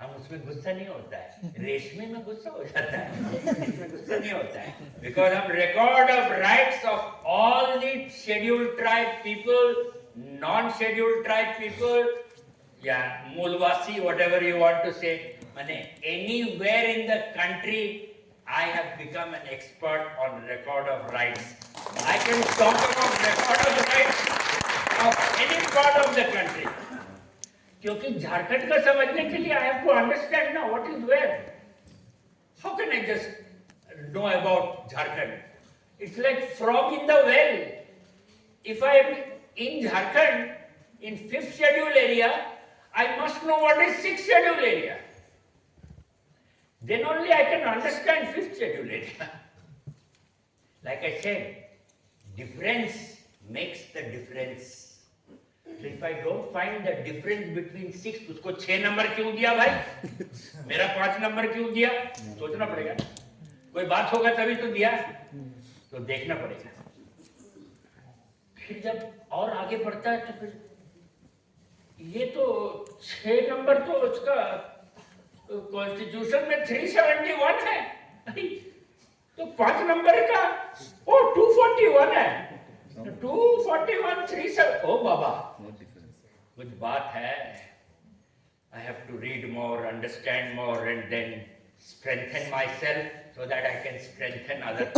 हम उसमें गुस्सा नहीं होता है, रेशमी में गुस्सा हो जाता है, इसमें गुस्सा नहीं होता है, बिकॉज हम record of rights of all the scheduled tribe people, non scheduled tribe people, या मूलवासी, whatever you want to say, माने anywhere in the country I have become an expert on record of rights. I can talk about record of rights of any part of the country. क्योंकि झारखंड का समझने के लिए I have to understand now what is where. How can I just know about Jharkhand? It's like frog in the well. If I am in Jharkhand, in 5th schedule area, I must know what is 6th schedule area. Then only I can understand 5th schedule area. Like I said, difference makes the difference. So if I don't find the difference between 6, उसको 6 number क्यों दिया भाई? मेरा 5 number क्यों दिया? सोचना पड़ेगा। कोई बात होगा तभी तो दिया, तो देखना पड़ेगा। फिर जब और आगे बढ़ता है तो फिर ये तो 6 नंबर तो उसका कॉन्स्टिट्यूशन में 371 है, तो 5 नंबर का ओ 241 है, 241 37। ओ बाबा कुछ बात है। I have to read more, understand more, and then strengthen myself so that I can strengthen others.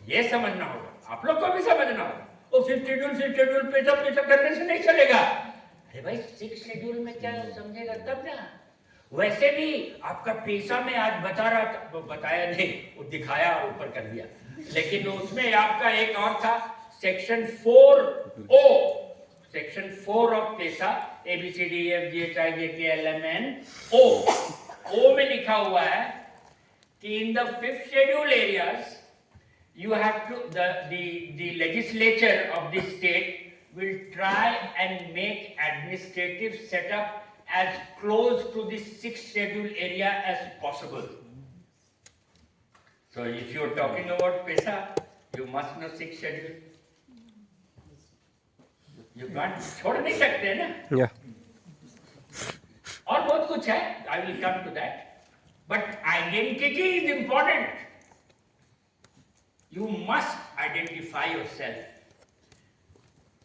ये समझना होगा, आप लोग को भी समझना होगा। वो 5th शेड्यूल पेशा करने से नहीं चलेगा। अरे भाई 6th शेड्यूल में क्या समझेगा तब ना। वैसे भी आपका पेशा में आज बता रहा था, बताया नहीं, वो दिखाया और ऊपर कर दिया, लेकिन उसमें आपका एक और था सेक्शन 4O, सेक्शन 4 ऑफ पेशा, ABCDEFGHIJKLMNO में लिखा हुआ है कि in the 5th schedule areas you have to, the legislature of the state will try and make administrative setup as close to the 6th schedule area as possible. So if you are talking about PESA, you must know 6th schedule. You can't, छोड़ नहीं सकते ना। Yeah. और बहुत कुछ है, I will come to that. But identity is important. You must identify yourself.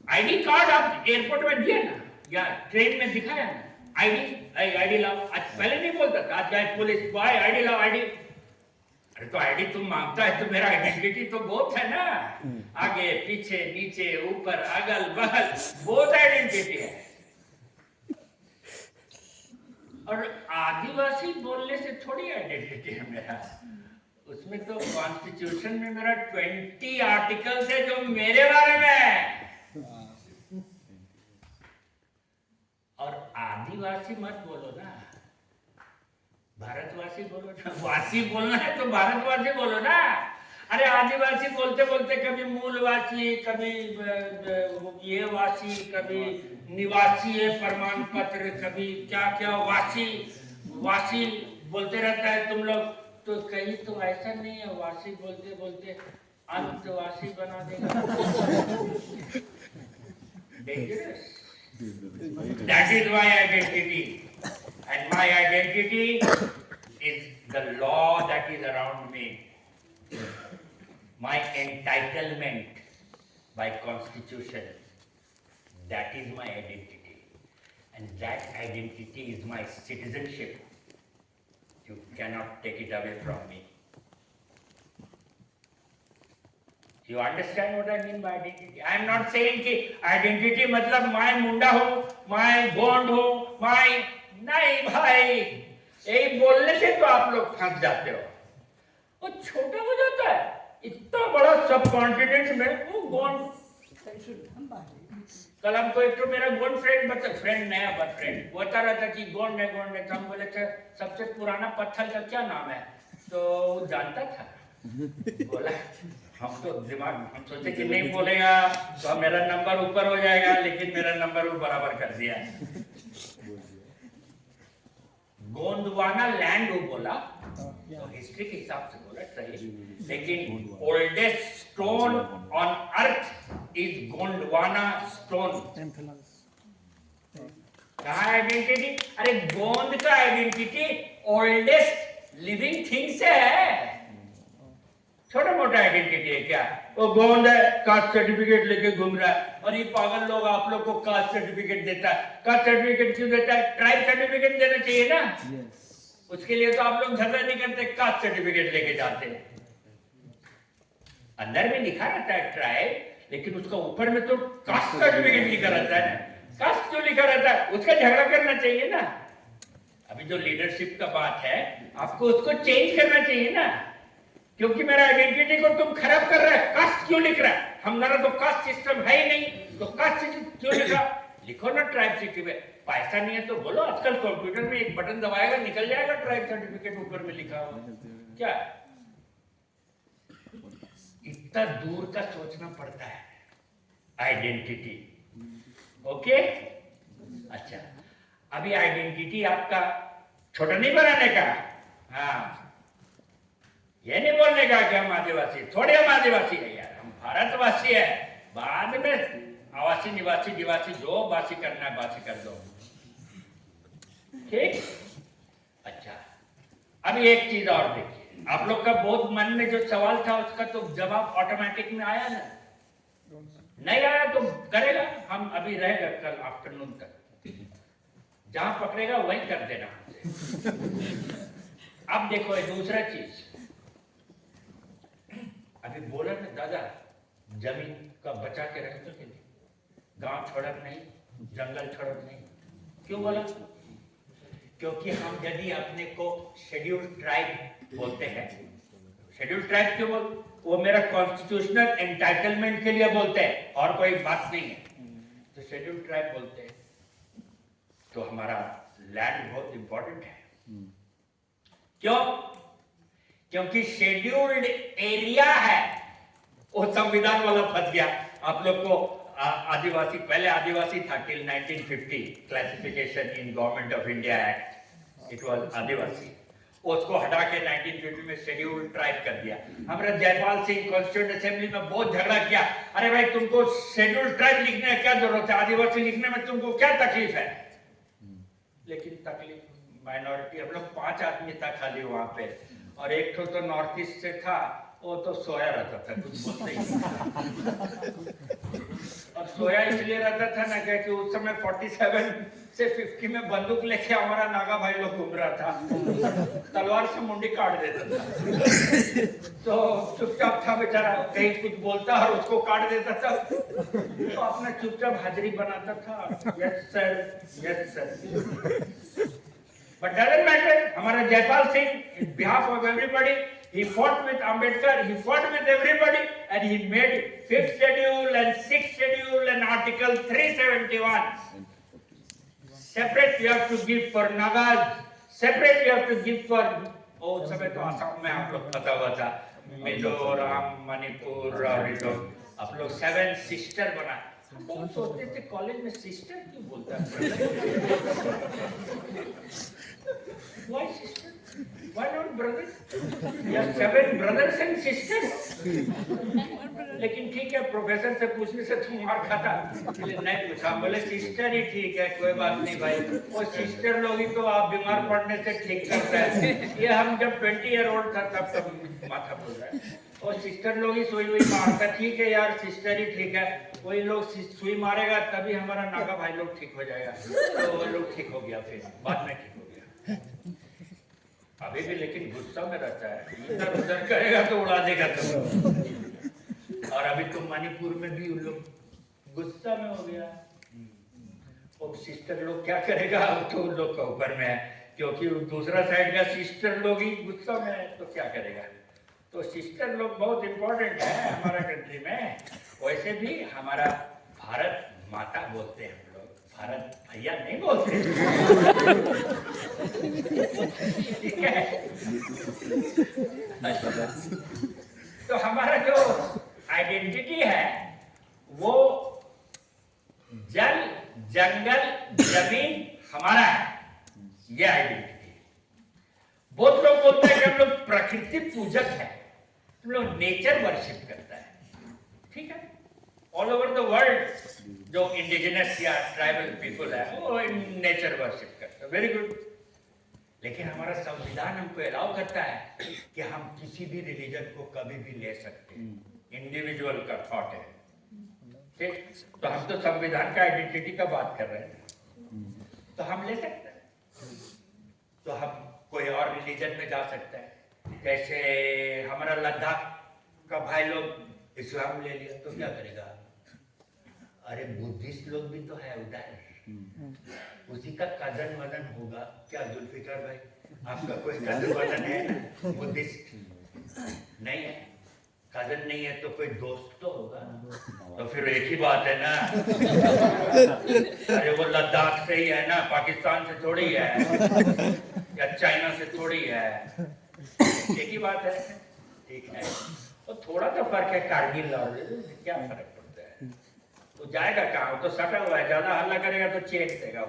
ID card आप airport में दिया ना, या ट्रेन में दिखाया ना, आईडी लाओ। आज पहले नहीं बोलता था, आज गए पुलिस बॉय आईडी लाओ, आईडी। अरे तो आईडी तुम मांगता है तो मेरा आइडेंटिटी तो बहुत है ना, आगे पीछे नीचे ऊपर अगल बगल बहुत आइडेंटिटी है। और आदिवासी बोलने से थोड़ी आइडेंटिटी है मेरा, उसमें तो कॉन्स्टिट्यूशन में मेरा 20 आर्टिकल्स है जो मेरे बारे में है। और आदिवासी मत बोलो ना, भारतवासी बोलो ना। वासी बोलना है तो भारतवासी बोलो ना। अरे आदिवासी बोलते बोलते कभी मूलवासी, कभी ये वासी, कभी निवासी है प्रमाण पत्र, कभी क्या क्या वासी वासी बोलते रहता है तुम लोग। तो कहीं तो ऐसा नहीं है वासी बोलते बोलते अंतवासी बना देगा। Dangerous. That is my identity, and my identity is the law that is around me, my entitlement by constitution. That is my identity, and that identity is my citizenship. You cannot take it away from me. You understand what I mean by identity? I am not saying कि identity मतलब मैं मुंडा हूँ, मैं गोंड हूँ, मैं नहीं भाई, यही बोलने से तो आप लोग फंस जाते हो। वो छोटा हो जाता है, इतना बड़ा सब कॉन्टिनेंट में वो गोंड। कल हमको एक तो मेरा गोंड फ्रेंड नया फ्रेंड बता रहा था कि गोंड है गोंड है, तो हम बोले थे सबसे पुराना पत्थर का क्या नाम है, तो वो जानता था। बोला हम तो दिमाग, हम सोचे कि नहीं बोलेगा तो मेरा नंबर ऊपर हो जाएगा, लेकिन मेरा नंबर वो बराबर कर दिया। गोंडवाना लैंड वो बोला, तो हिस्ट्री के हिसाब से बोला सही, लेकिन oldest stone on earth is Gondwana stone. कहाँ आइडेंटिटी? अरे गोंद का आइडेंटिटी ओल्डेस्ट लिविंग थिंग से है। छोटा मोटा आइडेंटिटी है क्या? वो गोंद है, कास्ट सर्टिफिकेट लेके घूम रहा है, और ये पागल लोग आप लोग को कास्ट सर्टिफिकेट देता है। कास्ट सर्टिफिकेट क्यों देता है? ट्राइब सर्टिफिकेट देना चाहिए ना। उसके लिए तो आप लोग झगड़ा नहीं करते, कास्ट सर्टिफिकेट लेके जाते हैं। अंदर में लिखा रहता है ट्राइब, लेकिन उसका ऊपर में तो कास्ट सर्टिफिकेट लिखा रहता है ना। कास्ट क्यों लिखा रहता है? उसका झगड़ा करना चाहिए ना। अभी जो लीडरशिप का बात है, आपको उसको चेंज करना चाहिए ना, क्योंकि मेरा आइडेंटिटी को तुम खराब कर रहा है। कास्ट क्यों लिख रहा है? हमारा तो कास्ट सिस्टम है ही नहीं, तो कास्ट सिस्टम क्यों लिखा? लिखो ना ट्राइब सर्टिफिकेट। पैसा नहीं है तो बोलो, आजकल कंप्यूटर में एक बटन दबाएगा, निकल जाएगा ट्राइब सर्टिफिकेट ऊपर में लिखा हुआ। क्या इतना दूर का सोचना पड़ता है आइडेंटिटी? ओके, अच्छा, अभी आइडेंटिटी आपका छोटा नहीं बनाने का। हाँ, ये नहीं बोलने का कि हम आदिवासी, थोड़े हम आदिवासी है यार, हम भारतवासी है। बाद में आवासी निवासी दिवासी जो बासी करना है बासी कर दो, ठीक? अच्छा, अभी एक चीज और देखिए, आप लोग का बहुत मन में जो सवाल था उसका तो जवाब ऑटोमेटिक में आया ना? नहीं आया तो करेगा, हम अभी रहेगा कल आफ्टरनून तक, जहां पकड़ेगा वही कर देना। अब देखो ये दूसरा चीज, अभी बोला ना दादा जमीन का बचा के रख दो, गांव छोड़क नहीं, जंगल छोड़क नहीं। क्यों बोला? क्योंकि हम यदि अपने को शेड्यूल्ड ट्राइब बोलते हैं, शेड्यूल्ड ट्राइब क्यों बोल? वो मेरा कॉन्स्टिट्यूशनल एंटाइटलमेंट के लिए बोलते हैं, और कोई बात नहीं है। तो शेड्यूल्ड ट्राइब बोलते हैं, तो हमारा लैंड बहुत इंपॉर्टेंट है। क्यों? क्योंकि शेड्यूल्ड एरिया है, वो संविधान वाला फंस गया। आप लोग को आदिवासी, पहले आदिवासी था till 1950, classification in government of India act, it was adivasi. उसको हटा के 1950 में शेड्यूल्ड ट्राइब कर दिया। हमारा जयपाल सिंह कॉन्स्टिट्यूएंट असेंबली में बहुत झगड़ा किया, अरे भाई तुमको शेड्यूल्ड ट्राइब लिखने की क्या जरूरत है, आदिवासी लिखने में तुमको क्या तकलीफ है? लेकिन तकलीफ माइनॉरिटी, हम लोग 5 आदमी था खाली वहां पे, और एक तो नॉर्थ ईस्ट से था, वो तो सोया रहता था, कुछ बोलते ही। और सोया इसलिए रहता था ना कि उस समय 47 से 50 में बंदूक लेके हमारा नागा भाई लोग घूम रहा था, तलवार से मुंडी काट देता था। तो चुपचाप था बेचारा, कहीं कुछ बोलता और उसको काट देता था, तो अपना चुपचाप हाजिरी बनाता था, yes sir, yes sir. But doesn't matter. हमारा Jaipal Singh, in behalf of everybody, he fought with Ambedkar, he fought with everybody, and he made 5th schedule and 6th schedule and Article 371. Separate you have to give for Nagas, separate you have to give for, oh, उस समय तो आसाम में आप लोग पता हुआ था, मिजोरम, मणिपुर, और ये लोग, आप लोग 7 सिस्टर बना। हम सोचते थे कॉलेज में सिस्टर क्यों बोलता है? Why sister? Why not brother? We are 7 brothers and sisters. लेकिन ठीक है, प्रोफेसर से पूछने से तुम मार खाता, नहीं पूछा, बोले सिस्टर ही ठीक है, कोई बात नहीं भाई, वो सिस्टर लोग ही तो आप बीमार पड़ने से ठीक करता है। ये हम जब 20 ईयर ओल्ड था तब माथा बोल रहा है, और सिस्टर लोग ही सुई वही मारता, ठीक है यार सिस्टर ही ठीक है, वही लोग सुई मारेगा तभी हमारा नागा भाई लोग ठीक हो जाएगा। तो वो लोग ठीक हो गया, फिर बाद में ठीक हो गया। अभी भी लेकिन गुस्सा में रहता है, इधर उधर करेगा तो उड़ा देगा तुम। और अभी तो मणिपुर में भी उन लोग गुस्सा में हो गया, और सिस्टर लोग क्या करेगा, तो उन लोग का ऊपर में है, क्योंकि दूसरा साइड का सिस्टर लोग ही गुस्सा में है, तो क्या करेगा। तो सिस्टर लोग बहुत इंपॉर्टेंट है हमारा कंट्री में। वैसे भी हमारा भारत माता बोलते हैं हम लोग, भारत भैया नहीं बोलते। ठीक है, तो हमारा जो आइडेंटिटी है वो जल, जंगल, जमीन हमारा है, ये आइडेंटिटी है। बहुत लोग बोलते हैं कि हम लोग प्रकृति पूजक है, हम लोग नेचर वर्शिप करता है। ठीक है, ऑल ओवर द वर्ल्ड जो इंडिजिनस या ट्राइबल पीपल है वो नेचर वर्शिप करते हैं, वेरी गुड। लेकिन हमारा संविधान हमको अलाउ करता है कि हम किसी भी रिलीजन को कभी भी ले सकते हैं, इंडिविजुअल का थॉट है, ठीक। तो हम तो संविधान का आइडेंटिटी का बात कर रहे हैं, तो हम ले सकते हैं। तो हम कोई और रिलीजन में जा सकते हैं। जैसे हमारा लद्दाख का भाई लोग इस्लाम ले लिया तो क्या करेगा? अरे बुद्धिस्ट लोग भी तो है उधर, उसी का कजन वजन होगा क्या जुल्फिकार भाई? आपका कोई कजन वजन है बुद्धिस्ट? नहीं है, कजन नहीं है तो कोई दोस्त तो होगा, तो फिर एक ही बात है ना। अरे वो लद्दाख से ही है ना, पाकिस्तान से थोड़ी है या चाइना से थोड़ी है, एक ही बात है, ठीक है। तो थोड़ा तो फर्क है कारगिल और क्या फर्क पड़ता है? तो जाएगा कहाँ? तो सटा हुआ है, ज्यादा हल्ला करेगा तो चेक देगा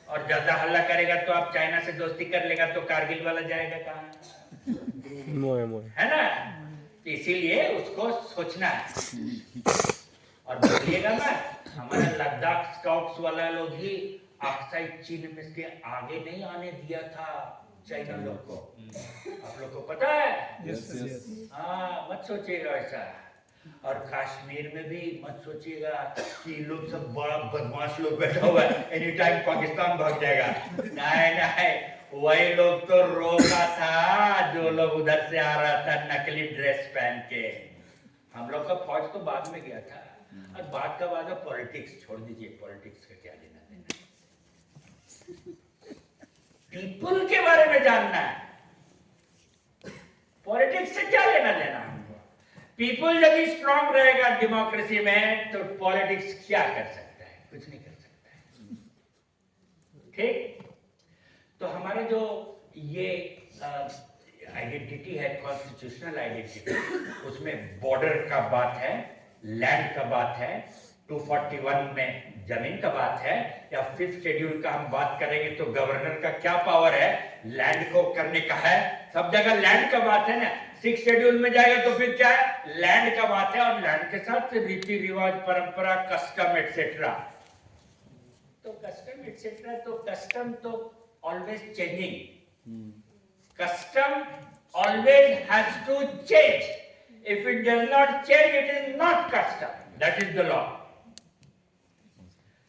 और ज्यादा हल्ला करेगा तो आप चाइना से दोस्ती कर लेगा तो कारगिल वाला जाएगा कहाँ? है ना? तो इसीलिए उसको सोचना है। और बोलिएगा ना, हमारा लद्दाख स्काउट्स वाला लोग ही ऑक्साइड चीन में से आगे नहीं आने दिया था चाइना लोग को, आप लोग को पता है? हाँ, मत सोचिएगा ऐसा। और कश्मीर में भी मत सोचिएगा कि लोग सब बड़ा बदमाश लोग बैठा हुआ है, एनी टाइम पाकिस्तान भाग जाएगा। नहीं नहीं, वही लोग तो रोका था जो लोग उधर से आ रहा था नकली ड्रेस पहन के। हम लोग का फौज तो बाद में गया था, और बाद का बाद पॉलिटिक्स छोड़ दीजिए, पॉलिटिक्स का क्या लेना देना। पीपल के बारे में जानना है, पॉलिटिक्स से क्या लेना देना हमको। पीपल यदि स्ट्रांग रहेगा डेमोक्रेसी में तो पॉलिटिक्स क्या कर सकता है? कुछ नहीं कर सकता है, ठीक। तो हमारा जो ये आइडेंटिटी है, कॉन्स्टिट्यूशनल आइडेंटिटी, उसमें बॉर्डर का बात है, लैंड का बात है, 241 में जमीन का बात है, या 5th शेड्यूल का हम बात करेंगे तो गवर्नर का क्या पावर है, लैंड को करने का है, सब जगह लैंड का बात है ना। 6th शेड्यूल में जाएगा तो फिर क्या है? लैंड का बात है, और लैंड के साथ रीति रिवाज, परंपरा, कस्टम एक्सेट्रा। तो कस्टम एक्सेट्रा, तो कस्टम तो always changing. Custom always has to change. If it does not change, it is not custom. That is the law.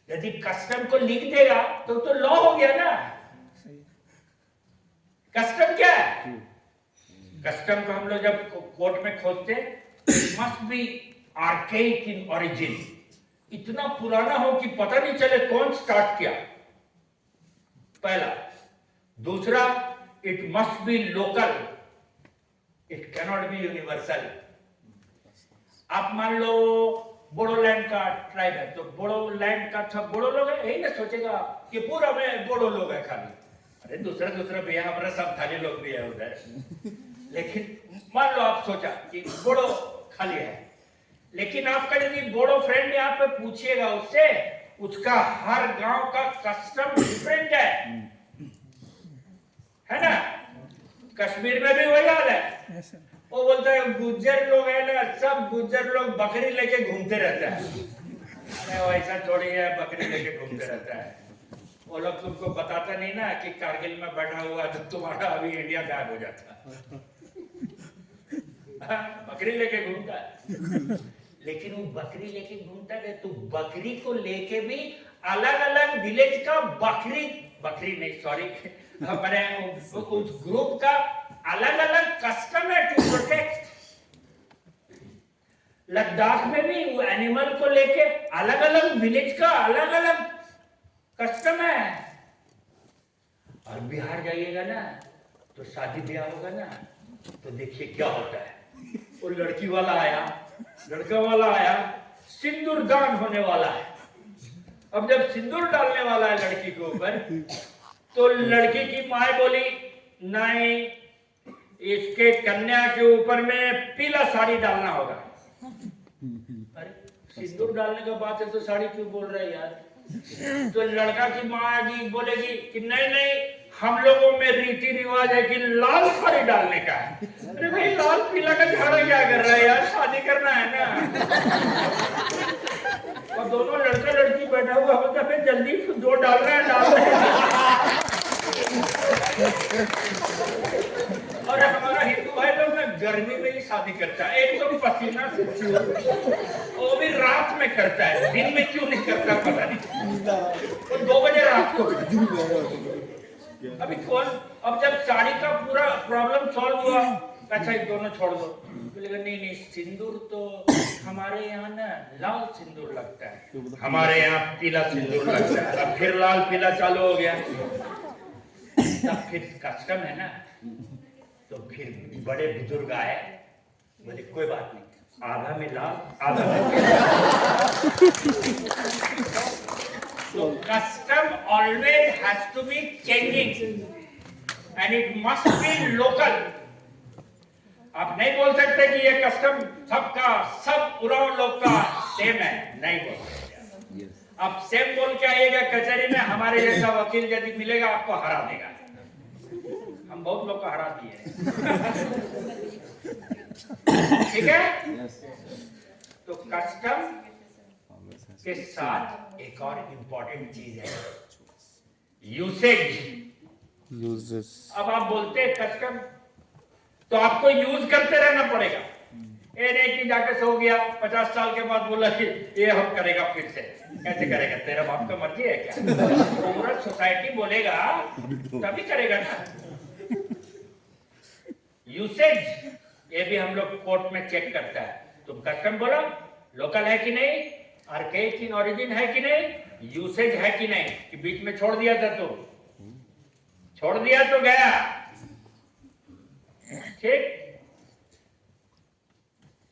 यदि कस्टम को लिख देगा तो लॉ हो गया ना। कस्टम क्या है? कस्टम को हम लोग जब कोर्ट में खोजते, must be archaic in origin, इतना पुराना हो कि पता नहीं चले कौन स्टार्ट किया, पहला। दूसरा, it must be local, it cannot be universal. आप मान लो बोडोलैंड का ट्राइब है, तो बोडोलैंड का सब बोडो लोग है, यही ना सोचेगा कि पूरा में बोडो लोग है खाली। अरे दूसरा भी है, हमारा सब थाली लोग भी है उधर। लेकिन मान लो आप सोचा कि बोडो खाली है, लेकिन आपका यदि बोडो फ्रेंड यहाँ पे पूछिएगा उससे, उसका हर गांव का कस्टम डिफरेंट है ना। कश्मीर में भी वही हाल है। वो बोलता है गुज्जर लोग है ना, सब गुज्जर लोग बकरी लेके घूमते रहता है। अरे वैसा थोड़ी है, बकरी लेके घूमते रहता है। वो लोग तुमको बताता नहीं ना कि कारगिल में बैठा हुआ तो तुम्हारा अभी इंडिया गायब हो जाता। बकरी लेके घूमता है, लेकिन वो बकरी लेके घूमता है तो बकरी को लेके भी अलग अलग विलेज का बकरी नहीं, सॉरी, मैंने उस ग्रुप का अलग अलग कस्टम है टू प्रोटेक्ट। लद्दाख में भी वो एनिमल को लेके अलग अलग विलेज का अलग अलग कस्टम है। और बिहार जाइएगा ना तो शादी ब्याह होगा ना तो देखिए क्या होता है। वो लड़की वाला आया, लड़का वाला आया, सिंदूर दान होने वाला है। अब जब सिंदूर डालने वाला है लड़की के ऊपर, तो लड़की की माँ बोली नहीं, इसके कन्या के ऊपर में पीला साड़ी डालना होगा। अरे सिंदूर डालने का बात है तो साड़ी क्यों बोल रहा है यार? तो लड़का की माँ आएगी, बोलेगी कि नहीं नहीं, हम लोगों में रीति रिवाज है कि लाल साड़ी डालने का है। अरे भाई लाल पीला का झाड़ा क्या कर रहा है यार, शादी करना है ना। और दोनों लड़का लड़की बैठा हुआ होता है, जल्दी जो डाल रहा है डाल रहे हैं। और हमारा हिंदू भाई लोग ना गर्मी में ही शादी करता है, एकदम पसीना से वो भी रात में करता है, दिन में क्यों नहीं करता पता नहीं। तो 2 बजे रात को अभी कौन, अब जब साड़ी का पूरा प्रॉब्लम सॉल्व हुआ, अच्छा ये दोनों छोड़ दो, बोलेगा नहीं नहीं सिंदूर तो हमारे यहाँ ना लाल सिंदूर लगता है, हमारे यहाँ पीला सिंदूर लगता है। अब फिर लाल पीला चालू हो गया, तब फिर कस्टम है ना, तो फिर बड़े बुजुर्ग आए, बोले कोई बात नहीं, आधा में लाल आधा में So custom always has to be changing and it must be local. आप नहीं बोल सकते कि ये कस्टम सबका सब उराव लोग का सेम है, नहीं बोल सकते। आप सेम बोल के आइएगा कचहरी में, हमारे जैसा वकील यदि मिलेगा आपको हरा देगा। हम बहुत लोग को हरा दिए, ठीक है। तो कस्टम के साथ एक और इम्पोर्टेंट चीज है, यूसेज। अब आप बोलते हैं कस्टम, तो आपको यूज करते रहना पड़ेगा। ये नहीं कि जाके सो गया 50 साल के बाद बोला कि ये हम करेगा फिर से, कैसे करेगा, तेरा बाप का मर्जी है क्या? पूरा सोसाइटी बोलेगा तभी करेगा ना। यूसेज ये भी हम लोग कोर्ट में चेक करता है, तुम कस्टम बोलो लोकल है कि नहीं, आर्केइक इन ओरिजिन है कि नहीं, यूसेज है कि नहीं, कि बीच में छोड़ दिया था, तो छोड़ दिया तो गया, ठीक।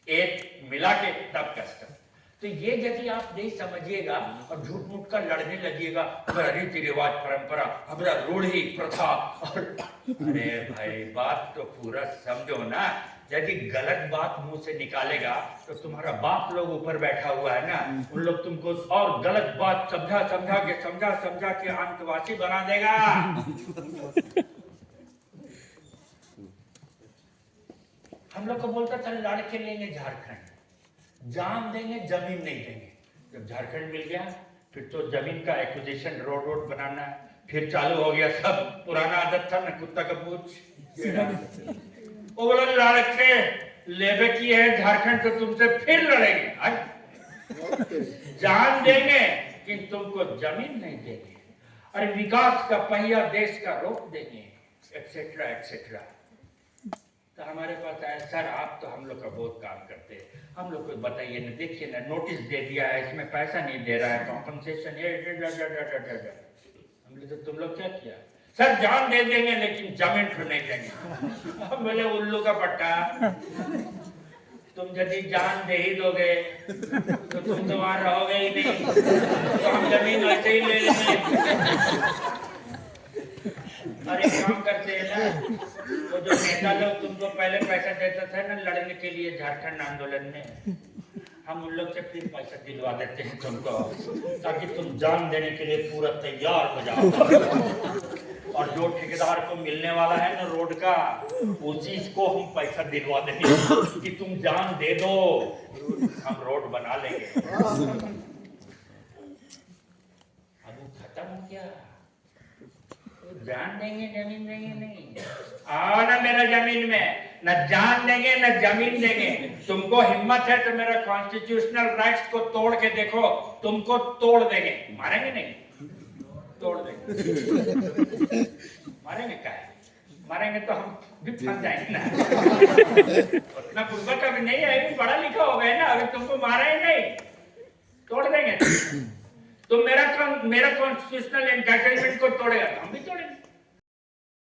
एक मिला के तब कस्टम। तो ये यदि आप नहीं समझिएगा और झूठ मूठ का लड़ने लगिएगा, रीति रिवाज परंपरा हमारा रूढ़ी प्रथा, और अरे भाई बात तो पूरा समझो ना। यदि गलत बात मुंह से निकालेगा तो तुम्हारा बाप लोग ऊपर बैठा हुआ है ना, उन लोग तुमको और गलत बात समझा के अंतवासी बना देगा। हम लोग को बोलता था लड़के लेंगे झारखंड, जान देंगे जमीन नहीं देंगे। जब झारखंड मिल गया फिर तो जमीन का एक्विजिशन रोड बनाना, फिर चालू हो गया सब पुराना आदत था ना, कुत्ता का पूछ। वो बोला लड़के लेबे की है झारखंड तो तुमसे फिर लड़ेंगे, जान देंगे कि तुमको जमीन नहीं देंगे, अरे विकास का पहिया देश का रोक देंगे, एक्सेट्रा एक्सेट्रा। तो हमारे पास आया, सर आप तो हम लोग का बहुत काम करते हैं, हम लोग को बताइए ना, देखिए ना नोटिस दे दिया है, इसमें पैसा नहीं दे रहा है, कॉम्पनसेशन ये हमने। तो तुम लोग क्या किया? सर जान दे देंगे लेकिन जमीन तो नहीं देंगे। हम बोले उल्लू का पट्टा, तुम यदि जान दे ही दोगे तो तुम तो वहां रहोगे ही नहीं, तो हम जमीन वैसे ही ले लेंगे। अरे काम करते हैं ना, तो जो नेता लोग तुमको पहले पैसा देता था ना लड़ने के लिए झारखंड आंदोलन में, हम उन लोग से फिर पैसा दिलवा देते हैं तुमको, ताकि तुम जान देने के लिए पूरा तैयार हो जाओ। और जो ठेकेदार को मिलने वाला है ना रोड का, उसी को हम पैसा दिलवा देंगे कि तुम जान दे दो, हम रोड बना लेंगे। अब वो खत्म हो गया, जान देंगे जमीन देंगे नहीं। आओ ना मेरा जमीन में, न जान देंगे न जमीन देंगे। तुमको हिम्मत है तो मेरा कॉन्स्टिट्यूशनल राइट्स को तोड़ के देखो, तुमको तोड़ देंगे। मारेंगे नहीं, तोड़ देंगे। मारेंगे क्या है? मारेंगे तो हम भी फंस जाएंगे ना। उतना पूर्वक अभी नहीं है, पढ़ा लिखा हो गया ना, अभी तुमको मारा ही नहीं, तोड़ देंगे। तो मेरा कॉन्स्टिट्यूशनल एंटाइटलमेंट को तोड़ेगा, हम भी तोड़ेंगे।